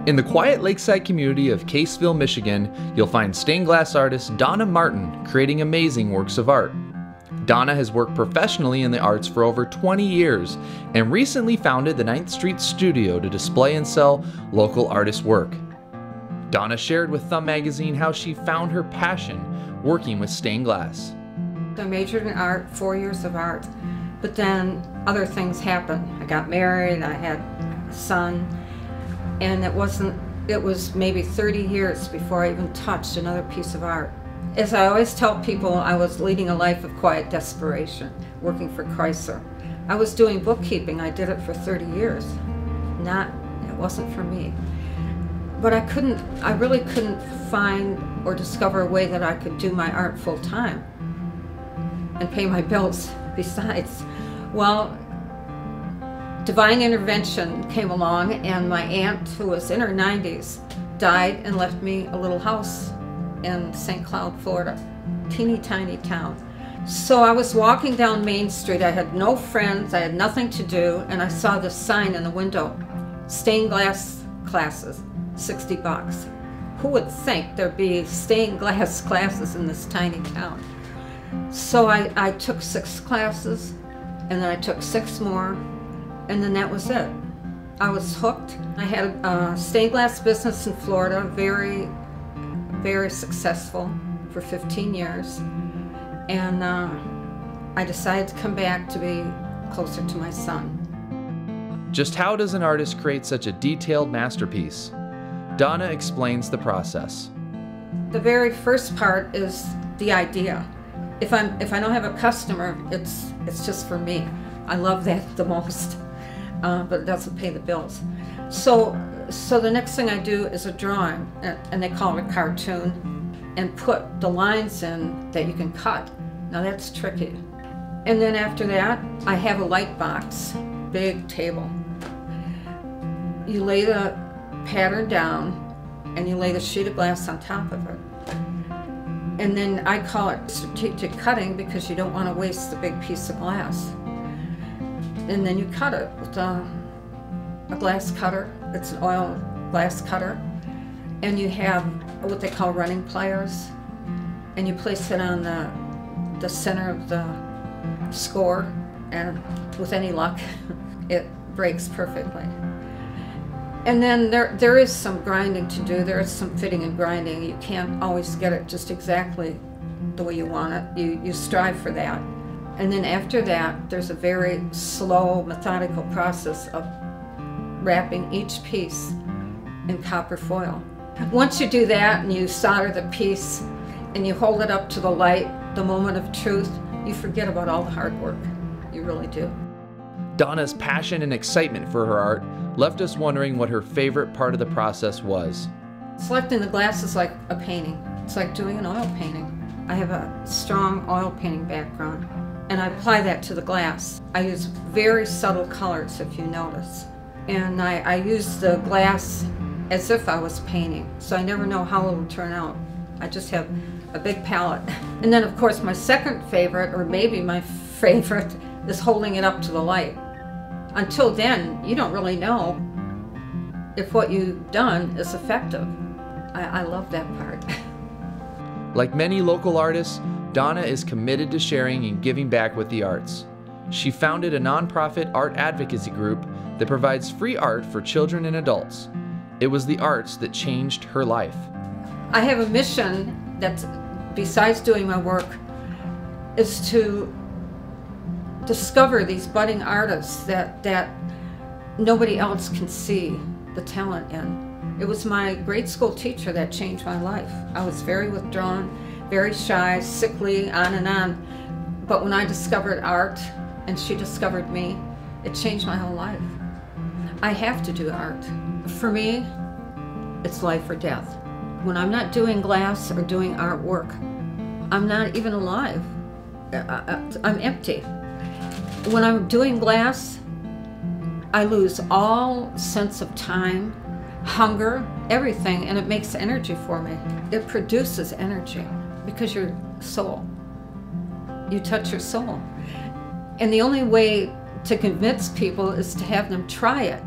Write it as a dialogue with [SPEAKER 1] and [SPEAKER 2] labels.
[SPEAKER 1] In the quiet lakeside community of Caseville, Michigan, you'll find stained glass artist Donna Martin creating amazing works of art. Donna has worked professionally in the arts for over 20 years and recently founded the 9th Street Studio to display and sell local artist work. Donna shared with Thumb Magazine how she found her passion working with stained glass.
[SPEAKER 2] I majored in art, 4 years of art, but then other things happened. I got married, I had a son, and it was maybe 30 years before I even touched another piece of art. As I always tell people, I was leading a life of quiet desperation, working for Chrysler. I was doing bookkeeping, I did it for 30 years. It wasn't for me. But I really couldn't find or discover a way that I could do my art full time and pay my bills besides. Well, divine intervention came along, and my aunt, who was in her 90s, died and left me a little house in St. Cloud, Florida, teeny tiny town. So I was walking down Main Street. I had no friends, I had nothing to do, and I saw this sign in the window, stained glass classes, $60. Who would think there'd be stained glass classes in this tiny town? So I took 6 classes, and then I took 6 more, and then that was it. I was hooked. I had a stained glass business in Florida, very, very successful for 15 years, and I decided to come back to be closer to my son.
[SPEAKER 1] Just how does an artist create such a detailed masterpiece? Donna explains the process.
[SPEAKER 2] The very first part is the idea. If I don't have a customer, it's just for me. I love that the most, but it doesn't pay the bills. So the next thing I do is a drawing, and they call it a cartoon, and put the lines in that you can cut. Now that's tricky. And then after that, I have a light box, big table. You lay the pattern down, and you lay the sheet of glass on top of it. And then I call it strategic cutting because you don't want to waste the big piece of glass. And then you cut it with a glass cutter. It's an oil glass cutter. And you have what they call running pliers. And you place it on the center of the score, and with any luck, it breaks perfectly. And then there is some grinding to do. There is some fitting and grinding. You can't always get it just exactly the way you want it. You strive for that. And then after that, there's a very slow, methodical process of wrapping each piece in copper foil. Once you do that and you solder the piece and you hold it up to the light, the moment of truth, you forget about all the hard work. You really do.
[SPEAKER 1] Donna's passion and excitement for her art left us wondering what her favorite part of the process was.
[SPEAKER 2] Selecting the glass is like a painting. It's like doing an oil painting. I have a strong oil painting background, and I apply that to the glass. I use very subtle colors, if you notice. And I use the glass as if I was painting, so I never know how it will turn out. I just have a big palette. And then of course my second favorite, or maybe my favorite, is holding it up to the light. Until then, you don't really know if what you've done is effective. I love that part.
[SPEAKER 1] Like many local artists, Donna is committed to sharing and giving back with the arts. She founded a nonprofit art advocacy group that provides free art for children and adults. It was the arts that changed her life.
[SPEAKER 2] I have a mission that, besides doing my work, is to discover these budding artists that nobody else can see the talent in. It was my grade school teacher that changed my life. I was very withdrawn, very shy, sickly, on and on. But when I discovered art and she discovered me, it changed my whole life. I have to do art. For me, it's life or death. When I'm not doing glass or doing artwork, I'm not even alive. I'm empty. When I'm doing glass, I lose all sense of time, hunger, everything, and it makes energy for me. It produces energy because your soul, you touch your soul. And the only way to convince people is to have them try it.